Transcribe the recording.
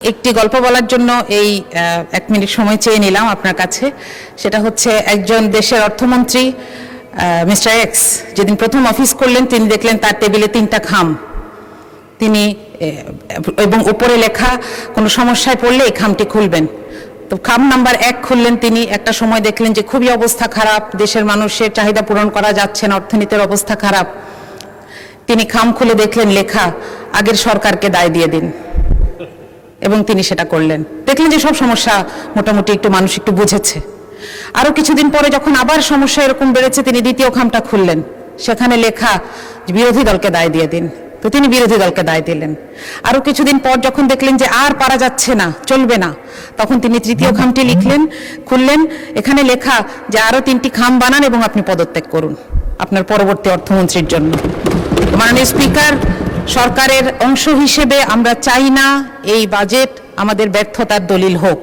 একটি গল্প বলার জন্য এই 1 মিনিট সময় চেয়ে নিলাম আপনার কাছে। সেটা হচ্ছে একজন দেশের অর্থমন্ত্রী মিস্টার এক্স যেদিন প্রথম অফিস করলেন তিনি দেখলেন তার টেবিলে 3টা খাম, তিনি এবং উপরে লেখা কোনো সমস্যায় পড়লে এই খামটি খুলবেন। তো খাম নাম্বার 1 খুললেন তিনি। একটা সময় দেখলেন যে খুবই অবস্থা খারাপ, দেশের মানুষের চাহিদা পূরণ করা যাচ্ছে না, অর্থনীতির অবস্থা খারাপ। তিনি খাম খুলে দেখলেন লেখা আগের সরকারকে দায় দিয়ে দিন, এবং তিনি সেটা করলেন। দেখলেন যে সব সমস্যা মোটামুটি একটু মানুষ একটু বুঝেছে। আরো কিছুদিন পরে যখন আবার সমস্যা এরকম বেড়েছে তিনি দ্বিতীয় খামটা খুললেন, সেখানে লেখা বিরোধী দলকে দায় দিয়ে দিন। তো তিনি বিরোধী দলকে দায় দিলেন। আরো কিছুদিন পর যখন দেখলেন যে আর পারা যাচ্ছে না, চলবে না, তখন তিনি তৃতীয় খামটি খুললেন, এখানে লেখা যে আরো 3টি খাম বানান এবং আপনি পদত্যাগ করুন আপনার পরবর্তী অর্থমন্ত্রীর জন্য। মাননীয় স্পিকার, সরকারের অংশ হিসেবে আমরা চাই না এই বাজেট আমাদের ব্যর্থতার দলিল হোক।